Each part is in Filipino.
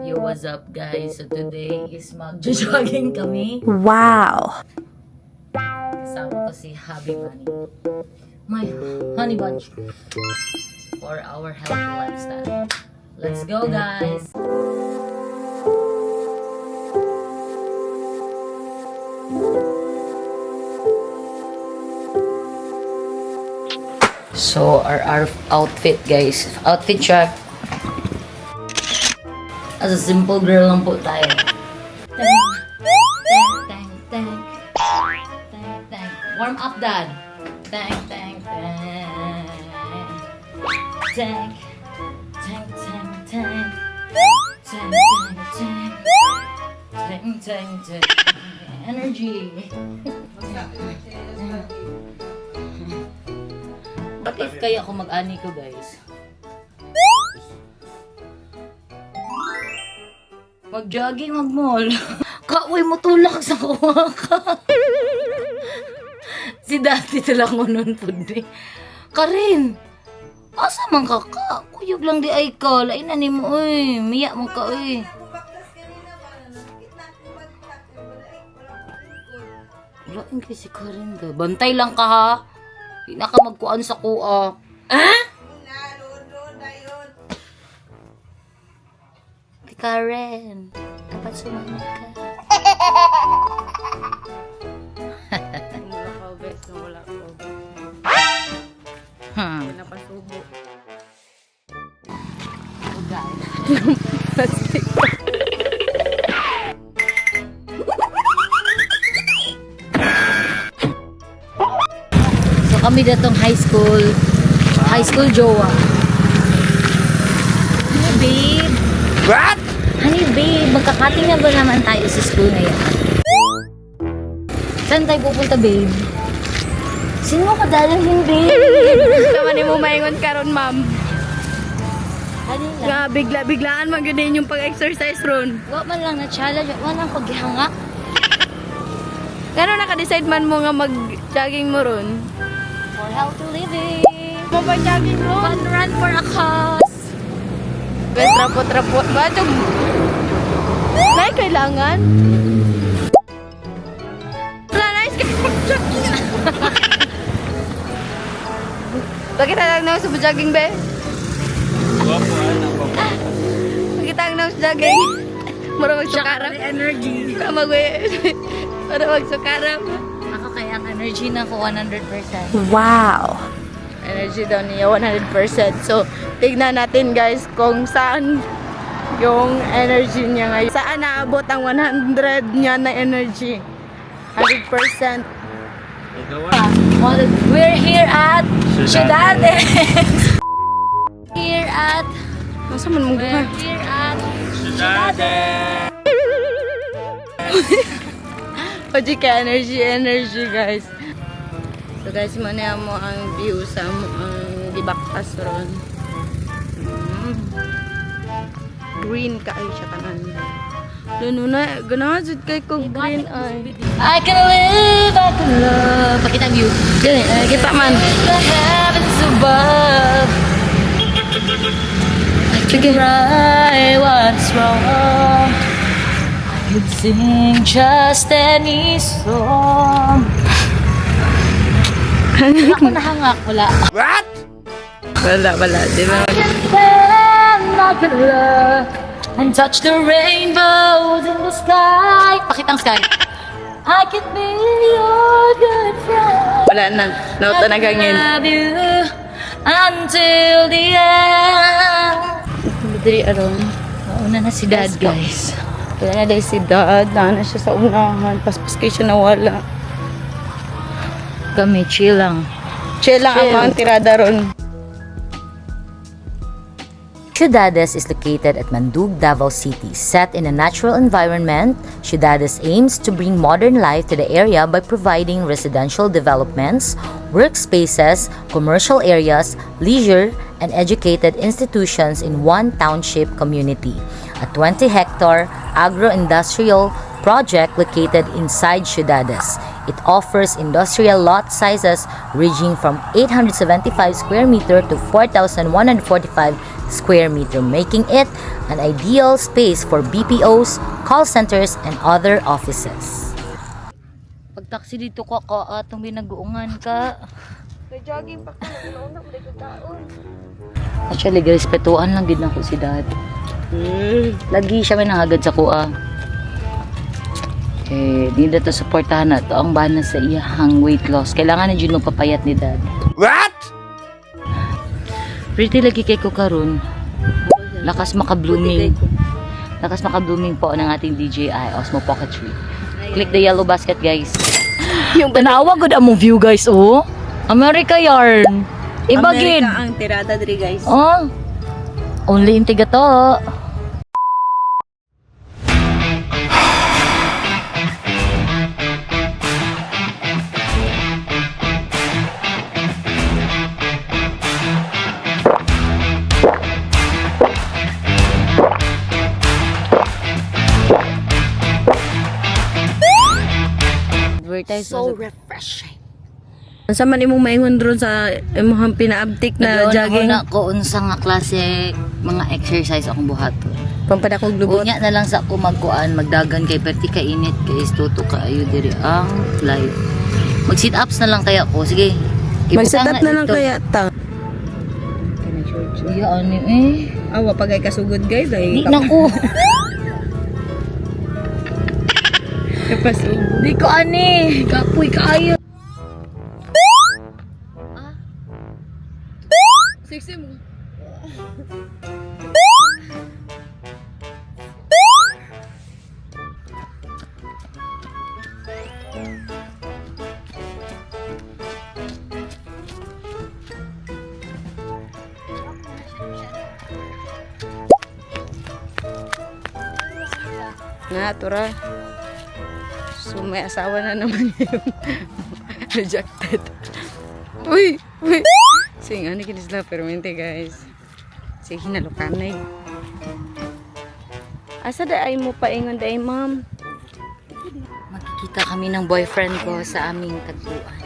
Yo, what's up guys? So today is mag-jogging kami. Wow. Kasama ko si Happy Bunny. My honey bunch. For our healthy lifestyle. Let's go guys! So our outfit guys. Outfit check. As a simple girl lang po tayo. Tang, tang, tang, tang, tang, tang. Warm up, Dad. Tang, tang, tang. Tang, tang, tang, tang. Tang, tang, tang. Tang, tang, tang. Energy. What if kaya ako mag-ani ko, guys? Mag-jogging, mag-mall. Kauwi mo tulak sa kuha ka. Si dati lang mo nun po di. Karin, asa man ka ka? Kuyog lang di ay ka. Lain na ni mo, uy. Miya mo ka, uy. Lain kayo si Karin ka. Bantay lang ka, ha? Hindi na ka magkuhan sa kuha. Ah? Karen, dapat sumanod ka. Wala ka, bes. Wala ko. Wala pa subo. Plastic. So kami datong high school jowa. Hey babe. What? Honey babe, magkakating na ba naman tayo sa school ngayon? Saan tayo pupunta babe? Sino ka dalahin babe? Tama ni mo maingon karon, ma'am. Kanina. Nga, bigla-biglaan magandang yung pag-exercise ron. Wa man lang na challenge, wa nang paghanga. Gano'n naka-decide man mo nga mag-jogging mo ron? For healthy living. Mag-jogging ron? Fun run for a cause. Bes, rapot-rapot. Ba ito? Nay, kailangan? Wala, nice kayo mag-jogging. Bakit lang na sa jogging, be? Bakit lang na sa jogging? Mura magsukarap. Energy. Mura magsukarap. Ako kaya ang energy na ko 100%. Wow! Energy daw niya 100%. So, tignan natin guys kung saan yung energy niya ngayon. Saan naabot ang 100 niya na energy. 100%. We're here at Ciudades. Here at Masa man mong buhay? We're here at Ciudades. Oji ka energy guys. So guys, muna mo ang view sa mo ang dibaktas ron. Green ka ay siya tanan. Lalo na, ganahan jud kay ko green ay. I can live, I can love. Pakita ang view. Gani, kita man. The heavens above. I can cry what's wrong. I could sing just any song. Wala ko nahangak, wala. Wala. Di ba? Stand like a love and touch the rainbows in the sky. Pakita ang sky. I can be your good friend. Wala na. Nauto na gangin. Love you until the end. Diri aron. Mauna na si Dad, guys. Wala na dahil si Dad. Na siya sa unahan. Paspas kayo siya nawala. Kami, chill lang. Chill lang ang mga tirada ron. Ciudades is located at Mandug, Davao City. Set in a natural environment, Ciudades aims to bring modern life to the area by providing residential developments, workspaces, commercial areas, leisure, and educated institutions in one township community. A 20-hectare agro-industrial project located inside Ciudades. It offers industrial lot sizes ranging from 875 square meter to 4,145 square meter, making it an ideal space for BPOs, call centers, and other offices. Pag-taxi dito ka atong binaguungan ka. May jogging pa ko, nauna ko dito taon. Actually, guys, petuan lang gid nako si dad. Lagi siya may nahagad sa kuha. Di na to supportahan na to ang bana sa iyahang weight loss. Kailangan na dyan magpapayat ni dad. What? Pretty lagi kay ko karon. Lakas maka-blooming. Lakas maka-blooming po ng ating DJI Osmo Pocket 3. Click the yellow basket, guys. Yung tanawa good among view, guys, oh. America yarn. Ibagin. Amerika ang tirada diri guys. Oh. Only in tiga to. So refreshing. Sa man imong maingon ron sa imong pinaabtik na jogging? Na ko unsa nga klase mga exercise akong buhaton. Pampadakog lubot. Unya na lang sa ako magkuan, magdagan kay perti ka init kay istuto ka ayo diri ang live. Mag sit ups na lang kaya ko. Sige. Mag-set up na lang ito. kaya ta. Iya ani eh. Awa pagay kasugod guys ay Di na ko. kapasugod. Di ko ani. Kapoy kaayo. Sexy mo. Na, tura. So, may asawa na naman yung rejected. Uy! Uy! Sing, ano kinis na permente, guys. Sige, hinalukanay. Asa da ay mo paingon da ay, ma'am? Makikita kami ng boyfriend ko sa aming tagpuan.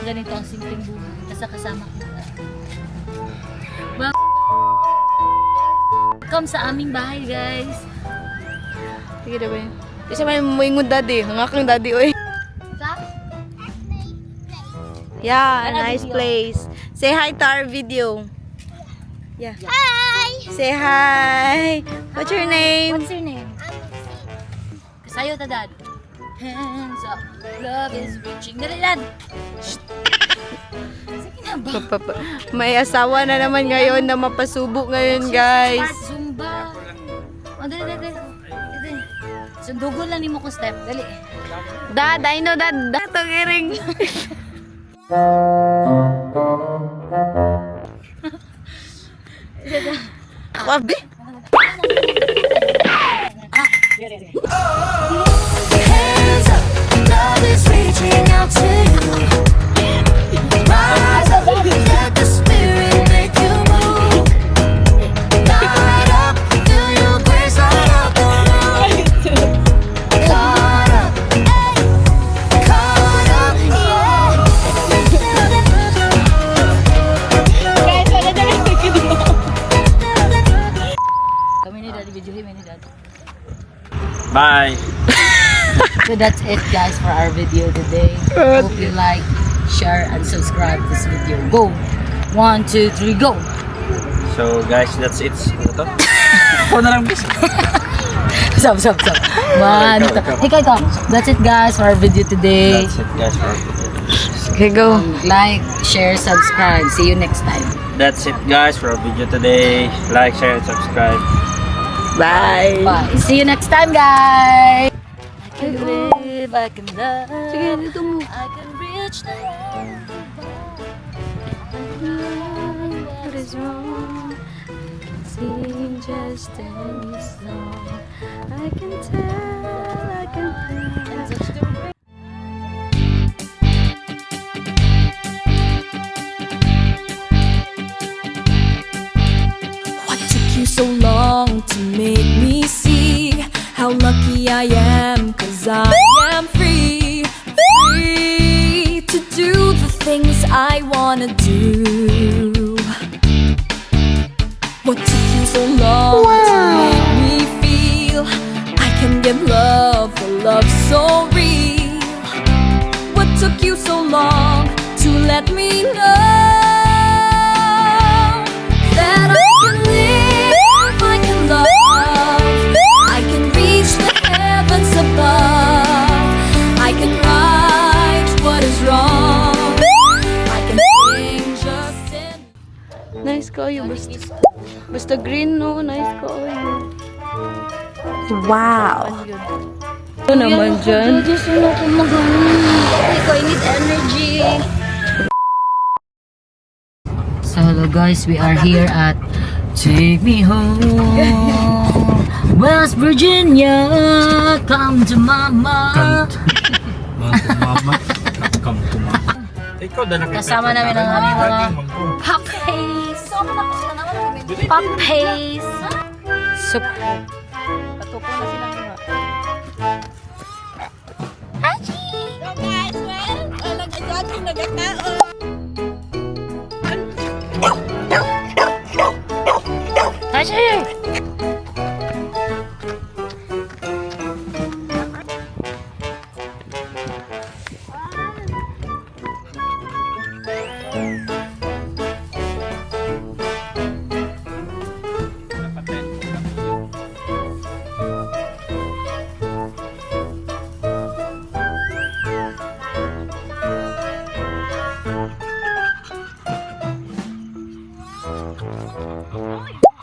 Ganito ang simpleng buhay. Basta kasama ko. Welcome sa aming bahay, guys. Sige da ba yun? Kasi may moingon daddy. Hangak ng daddy, oy. Yeah, Ano nice video? place. Say hi to our video. Yeah. Hi! Say hi! What's your name? What's your name? Kasayo ta, Dad. Hands up. Love is reaching. Dali, Dad. Shh. Sige na ba? May asawa na naman ngayon na mapasubo ngayon, guys. Start Zumba. Oh, dali. Sundugon lang ni mo ko step. Dali. Dad, I know dad. Itong iring. Wabi. Hands up, love is reaching out to you. Rise up, let the spirit make you move. Light up, feel your grace light up the room. Caught up, yeah. Kami ni Daddy, videohin ni Daddy. Bye. So that's it, guys, for our video today. Hope you like, share, and subscribe this video. Go! 1, 2, 3, go! So guys, that's it. Ano to? Ako na lang bis. Stop. 1, 2, ikaw. That's it, guys, for our video today. That's it guys for our video. Okay, go. Like, share, subscribe. See you next time. That's it guys for our video today. Like, share, and subscribe. Bye. Bye. See you next time, guys. I can live, I can love. Sige, dito mo. I can reach the What is wrong? I can sing just any song. I can tell, I can feel. What took you so long to make me see how lucky I am? I am free, free to do the things I wanna do. What took you so long to make me feel I can give love, the love so real? What took you so long to let me know that I can live, I can love, I can reach the heavens above, I can right what is wrong, I can sing just in. Nice kayo. Basta green, no? Nice kayo. Wow. Ito naman dyan. Gusto na ako I need energy. So hello guys, we are here at Take Me Home, West Virginia. Come to mama. Mama. Come to mama. Ikaw na nakita. Kasama namin ang aming mga puppies. Puppies. Soup. Patupo na silang mga. Hachi!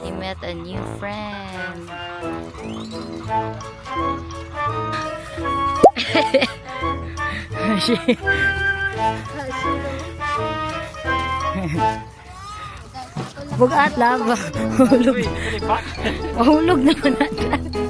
He met a new friend. Bugat lang. Mahulog. Mahulog naman natin.